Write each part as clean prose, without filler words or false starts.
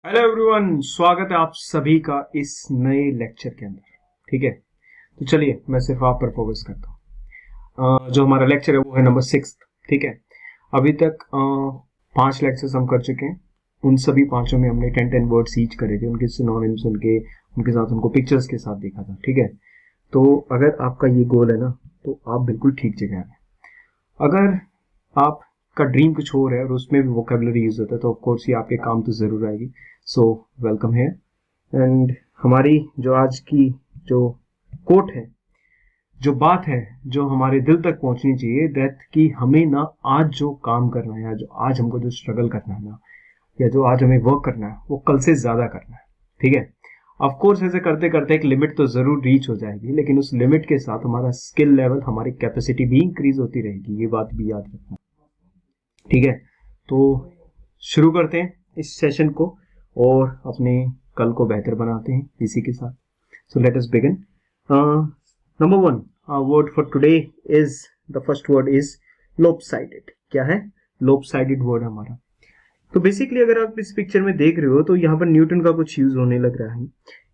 Hello everyone, स्वागत है आप सभी का इस नए लेक्चर के अंदर। ठीक है, तो चलिए मैं सिर्फ आप पर फोकस करता हूँ। जो हमारा लेक्चर है वो है नंबर 6। ठीक है, अभी तक 5 लेक्चर्स हम कर चुके हैं। उन सभी पांचों में हमने 10 वर्ड्स ईच करे थे, उनके सिनोनिम्स, उनके साथ उनको पिक्चर्स के साथ देखा था। ठीक है, तो अगर आपका ये गोल है ना, तो आप बिल्कुल ठीक जगह है। अगर आप का ड्रीम कुछ और है और उसमें भी वोकेबलरी यूज होता है, तो ऑफ कोर्स ये आपके काम तो जरूर आएगी। सो वेलकम है। एंड हमारी जो आज की जो कोट है, जो बात है, जो हमारे दिल तक पहुंचनी चाहिए, दैट कि हमें ना आज जो काम करना है, या जो आज हमको जो स्ट्रगल करना है ना, या जो आज हमें वर्क करना है, वो कल से ज्यादा करना है। ठीक है, ऑफ कोर्स ऐसे करते करते एक लिमिट तो जरूर रीच हो जाएगी, लेकिन उस लिमिट के साथ हमारा स्किल लेवल, हमारी कैपेसिटी भी इंक्रीज होती रहेगी। ये बात भी याद रखना। ठीक है, तो शुरू करते हैं इस सेशन को और अपने कल को बेहतर बनाते हैं इसी के साथ। So let us begin. Number 1 word for today is, the first word is lopsided. क्या है? लोपसाइडेड वर्ड हमारा। तो बेसिकली अगर आप इस पिक्चर में देख रहे हो तो यहाँ पर न्यूटन का कुछ यूज होने लग रहा है।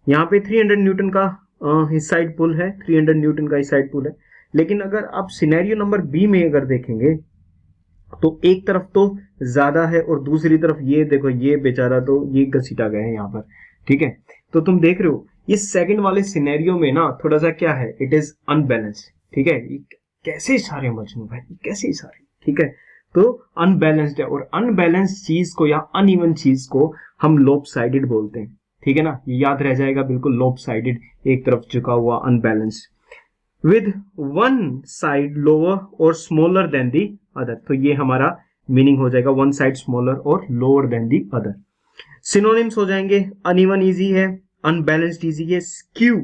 यहाँ पे 300 न्यूटन का इस साइड पुल है, 300 न्यूटन का इस साइड पुल है। लेकिन अगर आप सिनेरियो नंबर बी में अगर देखेंगे तो एक तरफ तो ज्यादा है और दूसरी तरफ ये देखो, ये बेचारा तो ये घसीटा गया है यहाँ पर। ठीक है, तो तुम देख रहे हो इस सेकंड वाले सिनेरियो में ना थोड़ा सा क्या है, इट इज अनबैलेंस्ड। ठीक है, कैसे इशारे मजनू भाई, कैसे इशारे। ठीक है, तो अनबैलेंस्ड है, और अनबैलेंस्ड चीज को या अनइवन चीज को हम लोपसाइडेड बोलते हैं। ठीक है ना, ये याद रह जाएगा बिल्कुल, लोपसाइडेड, एक तरफ झुका हुआ, unbalanced, with one side lower और smaller than the other। तो ये हमारा मीनिंग हो जाएगा, one side smaller और lower than the other। Synonyms हो जाएंगे, uneven इजी है, unbalanced इजी है, skew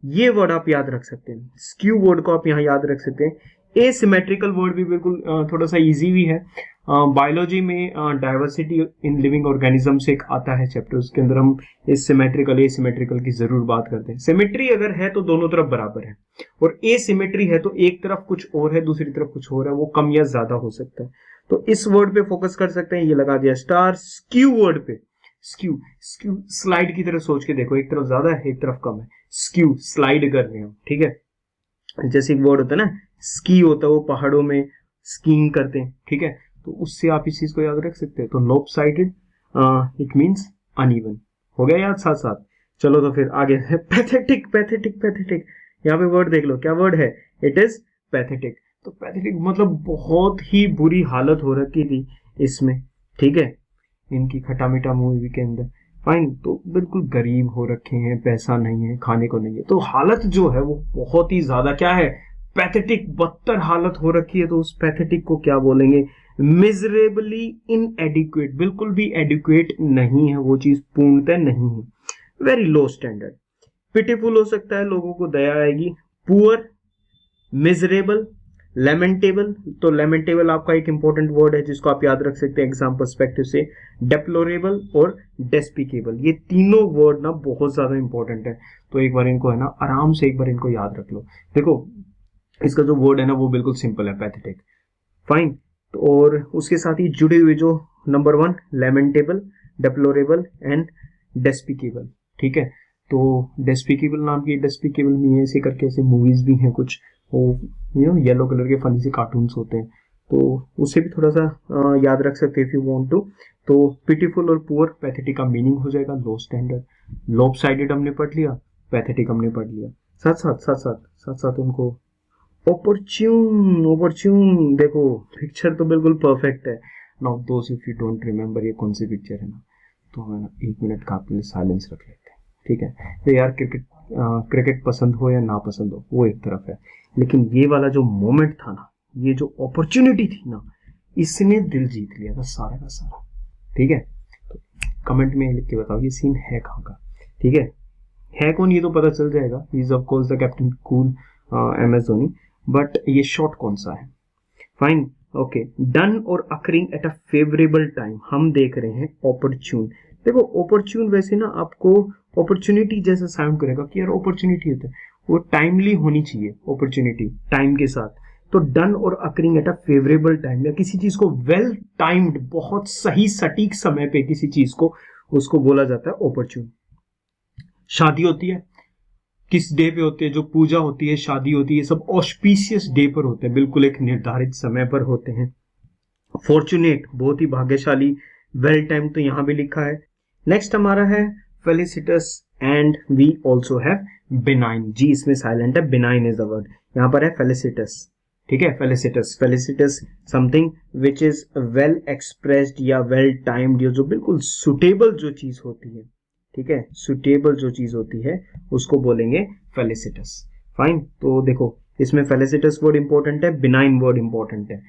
ये वर्ड आप याद रख सकते हैं। स्क्यू वर्ड को आप यहाँ याद रख सकते हैं। एसिमेट्रिकल वर्ड भी बिल्कुल थोड़ा सा इजी भी है। बायोलॉजी में डाइवर्सिटी इन लिविंग ऑर्गेनिजम्स एक आता है चैप्टर, उसके अंदर हम इस सिमेट्रिकल एसिमेट्रिकल की जरूर बात करते हैं। सिमेट्री अगर है तो दोनों तरफ बराबर है, और एसिमेट्री है तो एक तरफ कुछ और है, दूसरी तरफ कुछ और है, वो कम या ज्यादा हो सकता है। तो इस वर्ड पे फोकस कर सकते हैं, ये लगा दिया स्टार। स्क्यू वर्ड पे, स्क्यू स्क्यू स्लाइड की तरफ सोच के देखो, एक तरफ ज्यादा है एक तरफ कम है, स्क्यू स्लाइड कर रहे हो। ठीक है, जैसे एक वर्ड होता है ना, स्की होता है, वो पहाड़ों में स्कीइंग करते हैं। ठीक है, तो उससे आप इस चीज को याद रख सकते हैं। तो लोपसाइडेड इट मींस अनइवन। हो गया याद साथ साथ? चलो तो फिर आगे है पैथेटिक। पैथेटिक पैथेटिक, यहाँ पे वर्ड देख लो, क्या वर्ड है? It is pathetic. तो पैथेटिक मतलब बहुत ही बुरी हालत हो रखी थी इसमें। ठीक है, इनकी खट्टा मीठा मूवी के अंदर। फाइन, तो बिल्कुल गरीब हो रखे हैं, पैसा नहीं है, खाने को नहीं है, तो हालत जो है वो बहुत ही ज्यादा क्या है, पैथेटिक, बदतर हालत हो रखी है। तो उस पैथेटिक को क्या बोलेंगे? मिजरेबली इनएडिक्वेट। बिल्कुल भी एडिक्वेट नहीं है वो चीज, पूर्णतः नहीं है, वेरी लो स्टैंडर्ड। पिटीफुल हो सकता है, लोगों को दया आएगी। Poor, miserable, lamentable. तो लेमेंटेबल आपका एक इंपॉर्टेंट वर्ड है जिसको आप याद रख सकते हैं एग्जाम पर्सपेक्टिव से। डेप्लोरेबल और डेस्पिकेबल, ये तीनों वर्ड ना बहुत ज्यादा इंपॉर्टेंट है। तो एक बार इनको है ना आराम से एक बार इनको याद रख लो। देखो इसका जो वर्ड है ना वो बिल्कुल सिंपल है, पैथेटिक। फाइन, और उसके साथ ही जुड़े हुए जो नंबर 1 लेमेंटेबल, डेप्लोरेबल एंड डेस्पिकेबल। ठीक है, तो डेस्पिकेबल नाम की, डेस्पिकेबल में ऐसे करके ऐसे मूवीज भी हैं कुछ, वो येलो कलर के फनी से कार्टून्स होते हैं, तो उसे भी थोड़ा सा याद रख सकते हैं इफ यू वांट टू। तो पिटीफुल और पुअर, पैथेटिक का मीनिंग हो जाएगा लो स्टैंडर्ड। लोपसाइडेड हमने पढ़ लिया, पैथेटिक हमने पढ़ लिया, साथ साथ साथ साथ साथ साथ उनको opportune देखो, पिक्चर तो बिल्कुल परफेक्ट है। नाउ दोस्त इफ यू डोंट रिमेम्बर ये कौन सी पिक्चर है ना, तो हमें ना 1 मिनट का आपके लिए साइलेंस रख लेते हैं। ठीक है, तो यार क्रिकेट पसंद हो या ना पसंद हो वो एक तरफ है, लेकिन ये वाला जो मोमेंट था ना, ये जो अपॉर्चुनिटी थी ना, इसने दिल जीत लिया था सारा का सारा। ठीक है, तो कमेंट में लिख के बताओ ये सीन है कहाँ का। ठीक है कौन ये तो पता चल जाएगा, he is of course the captain cool MS Dhoni, but ये शॉट कौन सा है? Fine, okay. डन और occurring at a favourable time, हम देख रहे हैं ऑपर्च्यून। देखो ऑपर्च्यून वैसे ना आपको अपॉर्चुनिटी जैसा साउंड करेगा कि यार अपॉर्चुनिटी होता है, वो टाइमली होनी चाहिए अपॉर्चुनिटी, टाइम के साथ। तो डन और occurring at a favourable time, या किसी चीज को वेल टाइम्ड, बहुत सही सटीक समय पे किसी चीज को उसको बोला जाता है opportune। शादी होती है, किस डे पे होती है? जो पूजा होती है, शादी होती है, सब ऑस्पिशियस डे पर होते हैं, बिल्कुल एक निर्धारित समय पर होते हैं। फॉर्चुनेट, बहुत ही भाग्यशाली। वेल टाइम तो यहाँ भी लिखा है। नेक्स्ट हमारा है felicitous and we also have benign. G इसमें साइलेंट है, बिनाइन इज द वर्ड। यहाँ पर है फेलिसिटस, ठीक है। फेलिसिटस, फेलिसिटस something which is well expressed या वेल टाइम्ड, जो बिल्कुल सुटेबल जो चीज होती है, ठीक है, सुटेबल जो चीज होती है उसको बोलेंगे फेलिसिटस। फाइन, तो देखो इसमें फेलिसिटस वर्ड इंपॉर्टेंट है, बिनाइन वर्ड इंपॉर्टेंट है।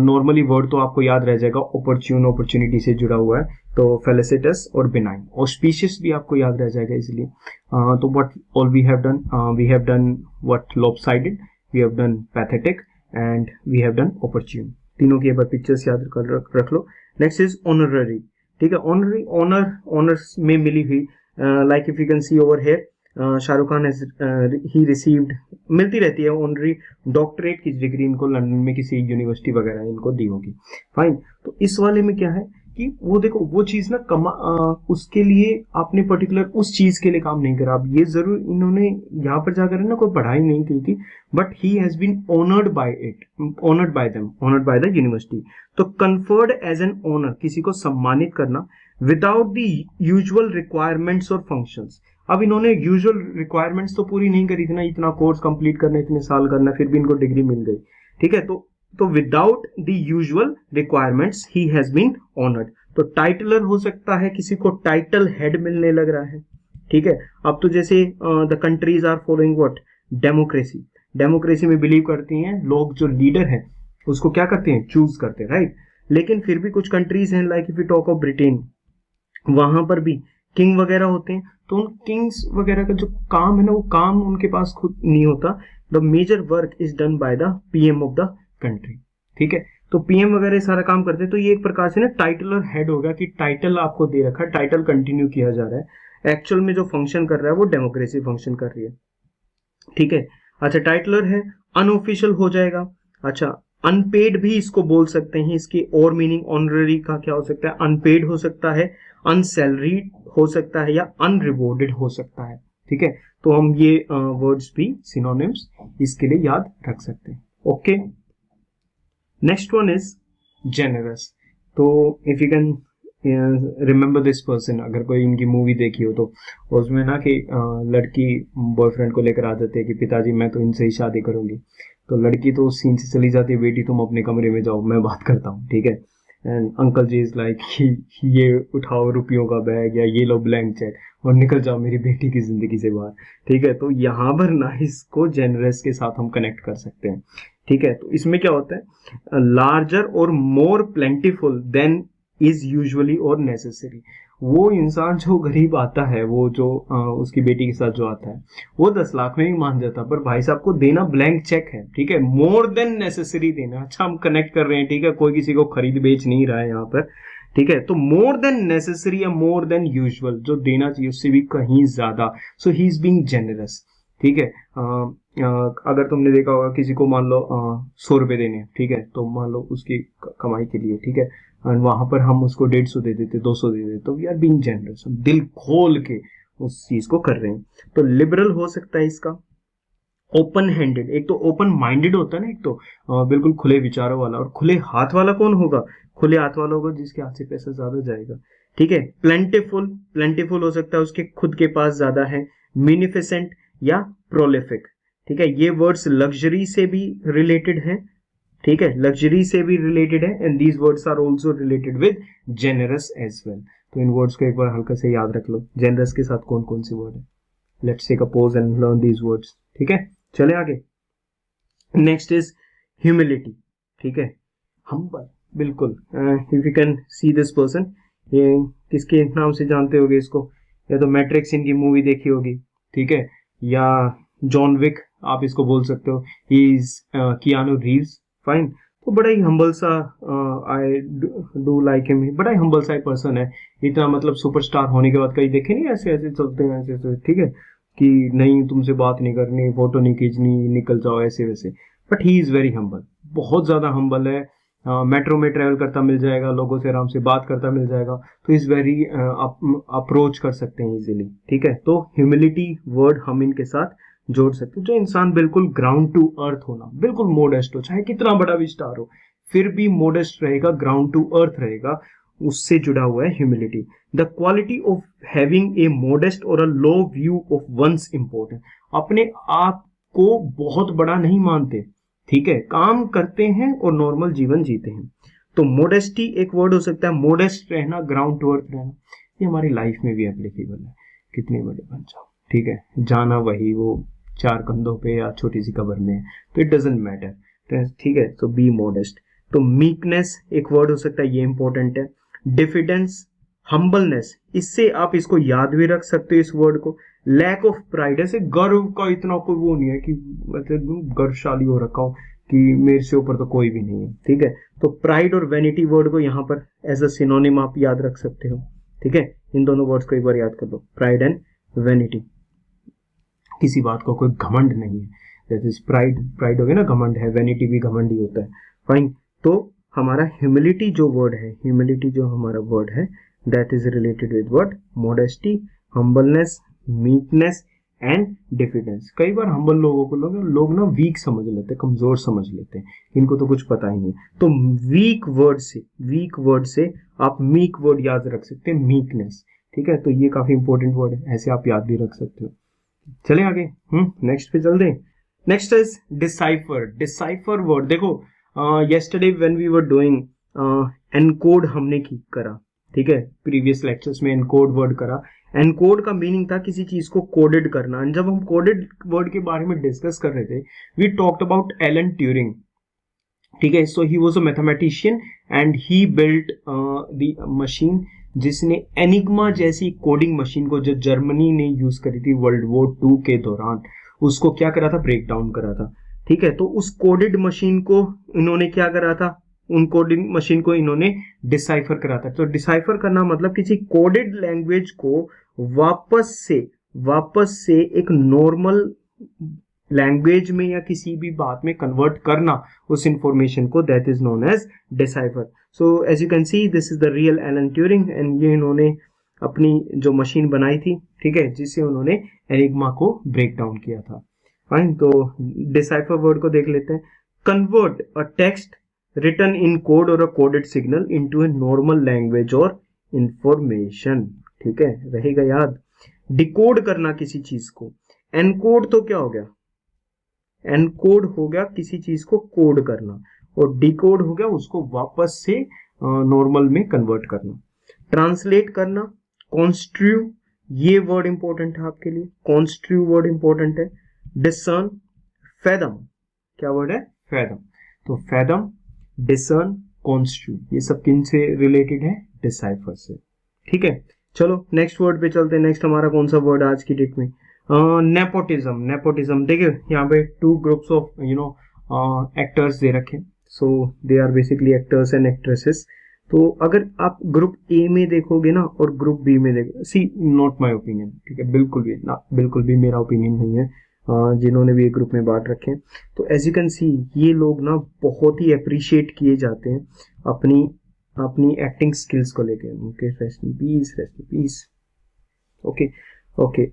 नॉर्मली वर्ड तो आपको याद रह जाएगा, ऑपर्च्यून, अपॉर्चुनिटी से जुड़ा हुआ है, तो फेलिसिटस और बिनाइन। ऑस्पिशियस भी आपको याद रह जाएगा इसलिए। तो what all we have done what lopsided, we have done pathetic and we have done opportune. तीनों की एक बार पिक्चर्स याद रख लो। नेक्स्ट इज ऑनररी, ठीक है। ऑनररी, ऑनर्स में मिली हुई, like if you can C over here, Shahrukh Khan he received, मिलती रहती है ऑनरी डॉक्टरेट की डिग्री इनको लंदन में किसी यूनिवर्सिटी वगैरह इनको दी होगी। फाइन, तो इस वाले में क्या है कि वो देखो वो चीज ना उसके लिए आपने पर्टिकुलर उस चीज के लिए काम नहीं करा। अब ये जरूर इन्होंने यहाँ पर जाकर ना कोई पढ़ाई नहीं की थी, but he has been honoured by it, honoured by them, honoured by the university. तो कन्फर्ड एज एन ऑनर, किसी को सम्मानित करना विदाउट द यूजुअल रिक्वायरमेंट्स और फंक्शंस। अब इन्होंने यूजुअल रिक्वायरमेंट्स तो पूरी नहीं करी थी ना, इतना कोर्स कंप्लीट करना, इतने साल करना, फिर भी इनको डिग्री मिल गई, ठीक है। तो without the usual requirements he has been honoured. तो टाइटलर हो सकता है, किसी को टाइटल हेड मिलने लग रहा है, ठीक है। अब तो जैसे the countries are following what, democracy, democracy में बिलीव करती हैं लोग, जो लीडर है उसको क्या करते हैं, चूज करते हैं, राइट। लेकिन फिर भी कुछ कंट्रीज हैं, like if you talk of Britain, वहां पर भी किंग वगैरह होते हैं, तो उन किंग्स वगैरह का जो काम है ना, वो काम उनके पास खुद नहीं होता। The major work is done by the PM of the country, ठीक है। तो पीएम वगैरह सारा काम करते हैं। तो ये एक प्रकार से ना टाइटलर हेड होगा कि टाइटल आपको दे रखा है, टाइटल कंटिन्यू किया जा रहा है, एक्चुअल में जो फंक्शन कर रहा है वो डेमोक्रेसी फंक्शन कर रही है, ठीक है। अच्छा, टाइटलर है, अनऑफिशियल हो जाएगा। अच्छा, अनपेड भी इसको बोल सकते हैं, इसकी और मीनिंग ऑनररी का क्या हो सकता है, अनपेड हो सकता है, अनसैलरीड हो सकता है, या अनरिवॉर्डेड हो सकता है, ठीक है। तो हम ये वर्ड्स भी सिनोनिम्स इसके लिए याद रख सकते हैं। Okay, next one is generous. तो if you can remember this person, अगर कोई इनकी मूवी देखी हो तो उसमें ना कि लड़की बॉयफ्रेंड को लेकर आ जाती है कि पिताजी मैं तो इनसे ही शादी करूंगी। तो लड़की तो उस सीन से चली जाती है, बेटी तुम अपने कमरे में जाओ, मैं बात करता हूँ, ठीक है। And uncle ji is like ये उठाओ रुपयों का बैग या ये लो ब्लैंक चेक और निकल जाओ मेरी बेटी की जिंदगी से बाहर, ठीक है। तो यहाँ पर ना इसको जेनरस के साथ हम कनेक्ट कर सकते हैं, ठीक है। तो इसमें क्या होता है, लार्जर और मोर प्लेंटीफुल देन इज यूजुअली और नेसेसरी। वो इंसान जो गरीब आता है, वो जो उसकी बेटी के साथ जो आता है, वो 10 लाख में ही मान जाता, पर भाई साहब को देना ब्लैंक चेक है, ठीक है, मोर देन नेसेसरी देना। अच्छा, हम कनेक्ट कर रहे हैं, ठीक है, कोई किसी को खरीद बेच नहीं रहा है यहाँ पर, ठीक है। तो मोर देन नेसेसरी या मोर देन यूजुअल जो देना चाहिए उससे भी कहीं ज्यादा, सो ही इज बीइंग जेनरस, ठीक है। अगर तुमने देखा होगा किसी को मान लो 100 रुपए देने, ठीक है, तो मान लो उसकी कमाई के लिए, ठीक है, और वहां पर हम उसको 150 दे देते, 200 दे देते, तो वी आर बीइंग जेनरस, हम दिल खोल के उस चीज को कर रहे हैं। तो लिबरल हो सकता है इसका, ओपन हैंडेड, एक तो ओपन माइंडेड होता है ना, एक तो बिल्कुल खुले विचारों वाला, और खुले हाथ वाला कौन होगा, खुले हाथ वाला होगा जिसके हाथ से पैसा ज्यादा जाएगा, ठीक है। प्लेंटिफुल, प्लेंटिफुल हो सकता है उसके खुद के पास ज्यादा है। मिनिफिसेंट या प्रोलिफिक, ठीक है, ये वर्ड्स लग्जरी से भी रिलेटेड हैं, ठीक है, लग्जरी से भी रिलेटेड है, and these words are also related with generous as well. तो इन वर्ड्स को एक बार हल्का से याद रख लो, जेनरस के साथ कौन कौन से वर्ड है। Let's take a pause and learn these words, ठीक है। चले आगे, नेक्स्ट इज ह्यूमिलिटी, ठीक है, हम्बल, बिल्कुल। If you can see this person, ये किसके नाम से जानते होगे इसको, या तो मैट्रिक्स इनकी मूवी देखी होगी, ठीक है, या जॉन विक आप इसको बोल सकते हो, he is Keanu Reeves, fine. तो बड़ा ही हम्बल सा, आई डू लाइक हिम, बड़ा ही हम्बल सा पर्सन है। इतना मतलब सुपरस्टार होने के बाद कई देखे नहीं ऐसे ऐसे चलते हैं, ऐसे, ठीक है, कि नहीं तुमसे बात नहीं करनी, फोटो नहीं खींचनी, निकल जाओ ऐसे वैसे, but he is very humble, बहुत ज्यादा हम्बल है। मेट्रो में ट्रेवल करता मिल जाएगा, लोगों से आराम से बात करता मिल जाएगा, तो इस वेरी अप्रोच कर सकते हैं इजीली, ठीक है। तो ह्यूमिलिटी वर्ड हम इनके साथ जोड़ सकते हैं। जो इंसान बिल्कुल ग्राउंड टू अर्थ होना, बिल्कुल मोडेस्ट हो, चाहे कितना बड़ा भी स्टार हो फिर भी मोडेस्ट रहेगा, ग्राउंड टू अर्थ रहेगा, उससे जुड़ा हुआ है humility. The quality of having a modest और अ लो व्यू ऑफ वंस इम्पोर्टेंट, अपने आप को बहुत बड़ा नहीं मानते, ठीक है, काम करते हैं और नॉर्मल जीवन जीते हैं। तो मोडेस्टी एक वर्ड हो सकता है, मोडेस्ट रहना, ग्राउंड टू अर्थ रहना, ये हमारी लाइफ में भी एप्लीकेबल है। कितने बड़े बन जाओ, ठीक है, जाना वही वो चार कंधों पे या छोटी सी कब्र में है, तो इट डजेंट मैटर, ठीक है। तो बी मोडेस्ट। तो मीकनेस एक वर्ड हो सकता है, ये इंपॉर्टेंट है। डिफिडेंस, हम्बलनेस, इससे आप इसको याद भी रख सकते हो इस वर्ड को। लैक ऑफ प्राइड, ऐसे गर्व का इतना कोई वो नहीं है कि मतलब गर्वशाली हो रखा हूं कि मेरे से ऊपर तो कोई भी नहीं है, ठीक है। तो प्राइड और वेनिटी वर्ड को यहाँ पर एज अ सिनोनिम आप याद रख सकते हो, ठीक है। इन दोनों वर्ड्स को एक बार याद कर लो, प्राइड एंड वेनिटी। किसी बात को कोई घमंड नहीं है, दैट इज प्राइड, प्राइड हो गया ना, घमंड है, वेनिटी भी घमंड ही होता है, फाइन। तो हमारा ह्यूमिलिटी जो वर्ड है, ह्यूमिलिटी जो हमारा वर्ड है, that is related with what, modesty, humbleness, meekness and diffidence. कई बार हम्बल लोगों को लोग ना वीक समझ लेते हैं, कमजोर समझ लेते हैं, इनको तो कुछ पता ही नहीं। तो वीक वर्ड से आप मीक वर्ड याद रख सकते हैं, मीकनेस, ठीक है। तो ये काफी इंपॉर्टेंट वर्ड है, ऐसे आप याद भी रख सकते हो। चले आगे, नेक्स्ट पे चल दें। Next is decipher. Decipher word देखो, yesterday when we were doing encode हमने करा, ठीक है, प्रीवियस लेक्चर्स में एनकोड वर्ड करा। एनकोड का मीनिंग था किसी चीज को कोडेड करना, एंड जब हम कोडेड वर्ड के बारे में डिस्कस कर रहे थे, we talked about Alan Turing, ठीक है। So he was a mathematician and he built the machine जिसने एनिग्मा जैसी कोडिंग मशीन को, जो जर्मनी ने यूज करी थी वर्ल्ड वॉर 2 के दौरान, उसको क्या करा था, ब्रेक डाउन करा था, ठीक है। तो उस कोडेड मशीन को इन्होंने क्या करा था, उन कोडिंग मशीन को इन्होंने डिसाइफर करा था। तो डिसाइफर करना मतलब किसी कोडेड लैंग्वेज को वापस से एक नॉर्मल लैंग्वेज में या किसी भी बात में कन्वर्ट करना उस इंफॉर्मेशन को, that is known as decipher. So as you can see this is the real Alan Turing, and ये इन्होंने अपनी जो मशीन बनाई थी, ठीक है, जिससे उन्होंने एनिग्मा को ब्रेक डाउन किया था, फाइन। तो डिसाइफर वर्ड को देख लेते हैं। Convert a text written in code और a coded signal into a normal language और इंफॉर्मेशन, ठीक है, रहेगा याद। डिकोड करना किसी चीज को। एनकोड तो क्या हो गया, एनकोड हो गया किसी चीज को कोड करना, और डिकोड हो गया उसको वापस से नॉर्मल में कन्वर्ट करना। ट्रांसलेट करना, कॉन्स्ट्रू, ये वर्ड इंपॉर्टेंट है आपके लिए, कॉन्स्ट्रू वर्ड इंपॉर्टेंट है। डिसर्न, फैदम, क्या वर्ड है, फैदम। तो फैदम, डिसर्न, कॉन्स्ट्रू, ये सब किन से रिलेटेड है, डिसाइफर से, ठीक है। चलो नेक्स्ट वर्ड पे चलते हैं। नेक्स्ट हमारा कौन सा वर्ड आज की डेट में, नेपोटिज्म। नेपोटिज्म देखिए यहाँ पे 2 ग्रुप्स ऑफ एक्टर्स दे रखे, so they are basically actors and actresses. तो अगर आप ग्रुप ए में देखोगे ना और ग्रुप बी में देखोगे, सी नॉट माय ओपिनियन, ठीक है, बिल्कुल भी मेरा ओपिनियन नहीं है, जिन्होंने भी एक ग्रुप में बांट रखे हैं। तो एज यू कैन सी ये लोग ना बहुत ही अप्रिशिएट किए जाते हैं अपनी एक्टिंग स्किल्स को लेके। Okay, rest in peace, okay,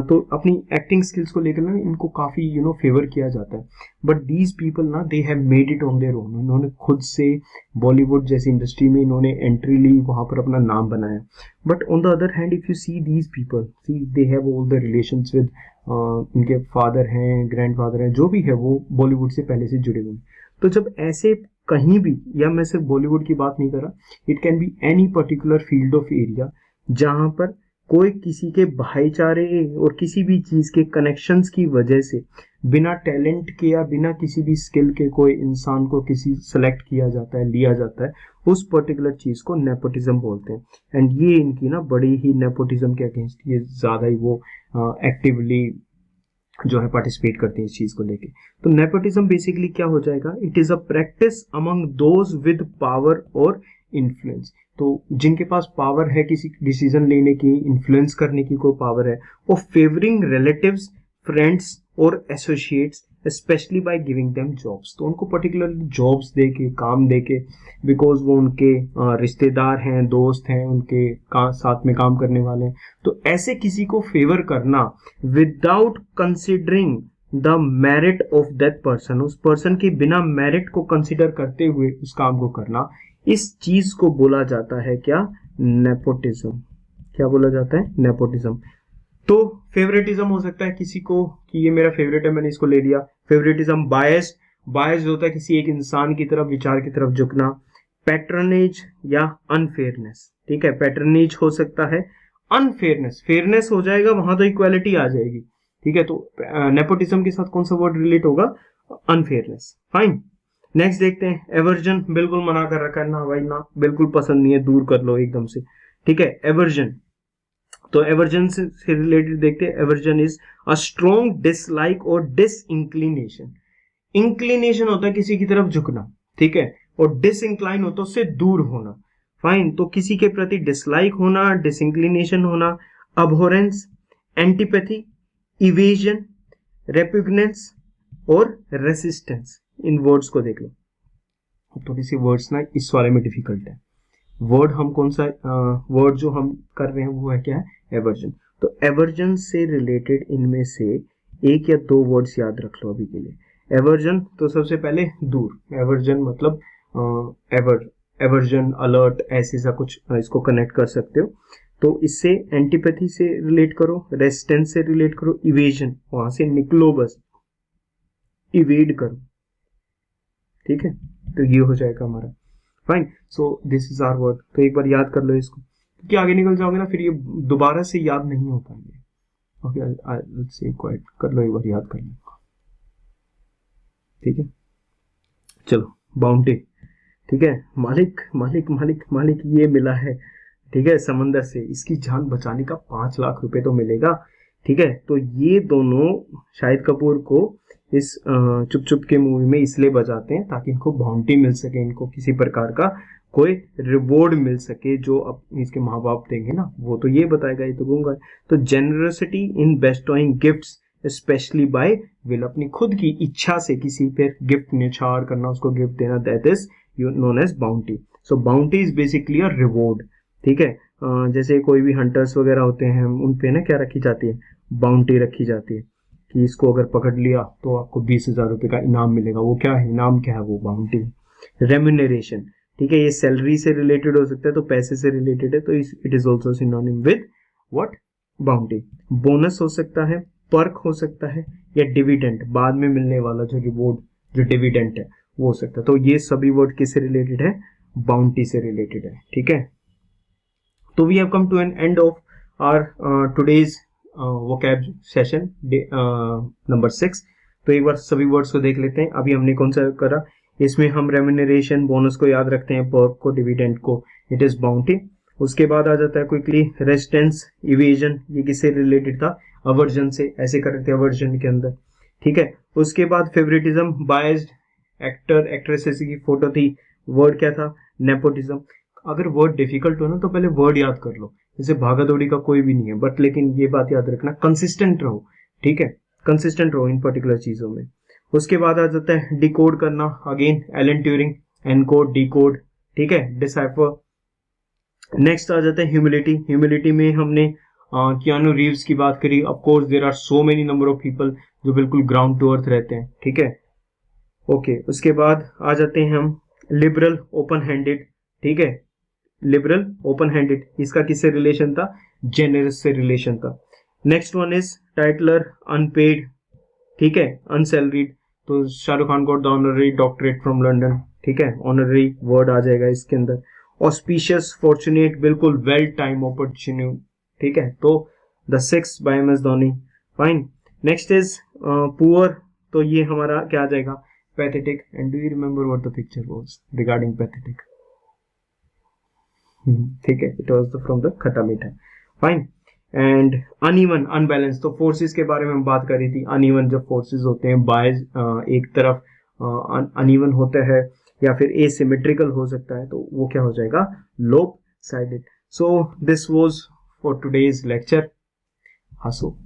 तो अपनी एक्टिंग स्किल्स को लेकर ना इनको काफी फेवर किया जाता है। बट दीज पीपल ना, they have made it on their own. इन्होंने खुद से बॉलीवुड जैसी इंडस्ट्री में इन्होंने एंट्री ली, वहां पर अपना नाम बनाया। But on the other hand if you see these people, see they have all the relations with, इनके फादर हैं, ग्रैंडफादर हैं, जो भी है वो बॉलीवुड से पहले से जुड़े हुए। तो जब ऐसे कहीं भी, या मैं सिर्फ बॉलीवुड की बात नहीं कर रहा, it can be any particular field of area जहां पर कोई किसी के भाईचारे और किसी भी चीज के कनेक्शंस की वजह से बिना टैलेंट के या बिना किसी भी स्किल के कोई इंसान को किसी सेलेक्ट किया जाता है, लिया जाता है, उस पर्टिकुलर चीज को नेपोटिज्म बोलते हैं। एंड ये इनकी ना बड़ी ही नेपोटिज्म के अगेंस्ट ये ज्यादा ही वो एक्टिवली जो है पार्टिसिपेट करते हैं इस चीज को लेके। तो नेपोटिज्म बेसिकली क्या हो जाएगा, it is a practice among those with power और इन्फ्लुएंस। तो जिनके पास पावर है किसी डिसीजन लेने की, इन्फ्लुएंस करने की कोई पावर है, और फेवरिंग रिलेटिव्स, फ्रेंड्स और associates specially by giving them jobs, तो उनको पर्टिकुलरली जॉब्स दे के, काम दे के, बिकॉज वो उनके रिश्तेदार हैं, दोस्त हैं, उनके साथ में काम करने वाले हैं। तो ऐसे किसी को फेवर करना without considering the merit of that person, उस पर्सन के बिना मेरिट को कंसिडर करते हुए उस काम को करना, इस चीज को बोला जाता है क्या? नेपोटिज्म। क्या बोला जाता है? नेपोटिज्म। तो फेवरेटिज्म हो सकता है किसी को कि ये मेरा फेवरेट है, मैंने इसको ले लिया। फेवरेटिज्म बायस्ड, बायस्ड होता है किसी एक इंसान की तरफ, विचार की तरफ झुकना। पैट्रनेज या अनफेयरनेस, ठीक है, पैट्रनेज हो सकता है। अनफेयरनेस, फेयरनेस हो जाएगा वहां तो इक्वालिटी आ जाएगी, ठीक है। तो नेपोटिज्म के साथ कौन सा वर्ड रिलेट होगा? अनफेयरनेस। फाइन, नेक्स्ट देखते हैं। एवर्जन, बिल्कुल मना कर रखा है ना भाई, ना, बिल्कुल पसंद नहीं है, दूर कर लो एकदम से, ठीक है। एवर्जन, तो एवर्जन से रिलेटेड देखते हैं। Aversion is a strong dislike और डिसइंक्लिनेशन। इंक्लिनेशन होता है किसी की तरफ झुकना, ठीक है, और डिसइंक्लाइन होता है उससे दूर होना। फाइन, तो किसी के प्रति डिसलाइक होना, डिसइंक्लिनेशन होना, अबहोरेंस, एंटीपैथी, इवेजन, रेपुग्नेंस और रेसिस्टेंस। इन वर्ड्स को देख लो। थोड़ी सी वर्ड्स ना इस वाले में डिफिकल्ट है। वर्ड हम कौन सा वर्ड जो हम कर रहे हैं वो है क्या है? एवर्जन। तो एवर्जन से रिलेटेड इनमें से एक या दो वर्ड्स याद रख लो अभी के लिए। एवर्जन, तो सबसे पहले दूर। एवर्जन मतलब एवर्जन, अलर्ट, ऐसे सा कुछ इसको कनेक्ट कर सकते हो। तो इससे एंटीपैथी से रिलेट करो, रेजिस्टेंस से रिलेट करो, इवेजन, वहां से निकलो, बस इवेड करो, ठीक है। तो ये हो जाएगा हमारा। Fine, so this is our word. तो एक बार याद कर लो इसको, क्योंकि आगे निकल जाओगे ना फिर ये दोबारा से याद नहीं हो पाएंगे। ओके, लेट्स सी, क्वाइट कर लो, एक बार याद कर लो, ठीक है। चलो, बाउंटी, ठीक है। मालिक मालिक मालिक मालिक, ये मिला है, ठीक है, समंदर से, इसकी जान बचाने का 5 लाख रुपए तो मिलेगा, ठीक है। तो ये दोनों शाहिद कपूर को इस चुप चुप के मूवी में इसलिए बजाते हैं ताकि इनको बाउंटी मिल सके, इनको किसी प्रकार का कोई रिवॉर्ड मिल सके, जो अब इसके माँ बाप देंगे ना, वो तो ये बताएगा, ये तो गूंगा। तो generosity in bestowing gifts specially by will, अपनी खुद की इच्छा से किसी पे गिफ्ट निछावर करना, उसको गिफ्ट देना, that is known as bounty. So bounty is basically a reward, ठीक है। जैसे कोई भी हंटर्स वगैरह होते हैं, उन पे ना क्या रखी जाती है? बाउंटी रखी जाती है कि इसको अगर पकड़ लिया तो आपको 20,000 रुपए का इनाम मिलेगा। वो क्या है? इनाम क्या है? वो बाउंटी। रेम्यूनरेशन, ठीक है, ये सैलरी से रिलेटेड हो सकता है, तो पैसे से रिलेटेड है, तो it is also synonym with what? Bounty. Bonus हो सकता है, पर्क हो सकता है, या डिविडेंड, बाद में मिलने वाला जो रिवॉर्ड, जो डिविडेंड है, वो हो सकता है। तो ये सभी वर्ड किससे रिलेटेड है? बाउंटी से रिलेटेड है, ठीक है। तो we have come to an end of our today's vocab session number 6। तो एक बार सभी वर्ड्स को देख लेते हैं। अभी हमने कौन सा करा? इसमें हम रेम्यूनरेशन, बोनस को याद रखते हैं, पर्क को, डिविडेंड को, इट इज बाउंटी। उसके बाद आ जाता है क्विकली रेजिस्टेंस, इवेजन, ये किससे रिलेटेड था? अवर्जन से, ऐसे कर रहे थे अवर्जन के अंदर, ठीक है। उसके बाद फेवरेटिज्म, बायस्ड, एक्टर एक्ट्रेसेस की फोटो थी, वर्ड क्या था? नेपोटिज्म। अगर वर्ड डिफिकल्ट हो ना तो पहले वर्ड याद कर लो, जैसे भागा दौड़ी का कोई भी नहीं है, बट लेकिन ये बात याद रखना, कंसिस्टेंट रहो, ठीक है, कंसिस्टेंट रहो इन पर्टिकुलर चीजों में। उसके बाद आ जाता है डिकोड करना, again Alan Turing, encode, decode, ठीक है, डिसाइफर। नेक्स्ट आ जाता है ह्यूमिलिटी। ह्यूमिलिटी में हमने कियानू रीव्स की बात करी। Of course there are so many number of people जो बिल्कुल ग्राउंड टू अर्थ रहते हैं, ठीक है, ओके। उसके बाद आ जाते हैं हम लिबरल, ओपन हैंडेड, ठीक है, लिबरल, ओपन हैंडेड, इसका किससे रिलेशन था? जेनरस से रिलेशन था। Next one is titular, unpaid, ठीक है, अनसैलरीड। तो Shahrukh Khan got the honorary doctorate from London, ठीक है, ऑनररी वर्ड आ जाएगा इसके अंदर। ऑस्पिशियस, फॉर्चुनेट, बिल्कुल वेल टाइम अपॉर्चुनिटी, ठीक है। तो the 6 by M S Dhoni. Fine, next is poor, तो ये हमारा क्या आ जाएगा? Pathetic. And do you remember what the picture was regarding pathetic? ठीक है, इट वाज फ्रॉम द खट्टा मीठा। फाइन, एंड अनइवन, अनबैलेंस, तो फोर्सेस के बारे में हम बात कर रही थी। अनइवन जब फोर्सेस होते हैं, बायस एक तरफ अनइवन होता है, या फिर एसिमेट्रिकल हो सकता है, तो वो क्या हो जाएगा? लोप sided. So this was for today's lecture. हंसो,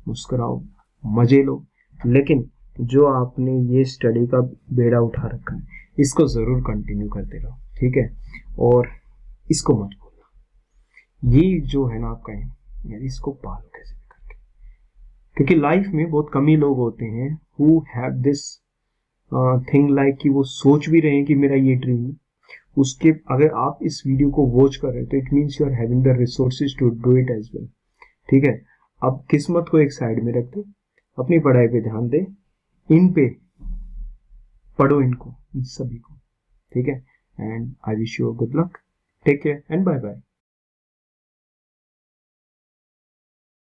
मुस्कुराओ, मजे लो, लेकिन जो आपने ये स्टडी का बेड़ा उठा रखा है, इसको ज़रूर कंटिन्यू करते रहो, ठीक है। और इसको मत भूलना, ये जो है ना आपका एम, यार इसको पालो कैसे भी करके, क्योंकि लाइफ में बहुत कम ही लोग होते हैं who have this thing like कि वो सोच भी रहे हैं कि मेरा ये ड्रीम है। उसके अगर आप इस वीडियो को वॉच कर रहे हो तो it means you are having the resources to do it as well, ठीक है। अब किस्मत को एक साइड में रख दे, अपनी पढ़ाई पे ध्यान दे, इन पे पढ़ो, इनको, इन सभी को, ठीक है। And I wish you good luck, take care and bye bye.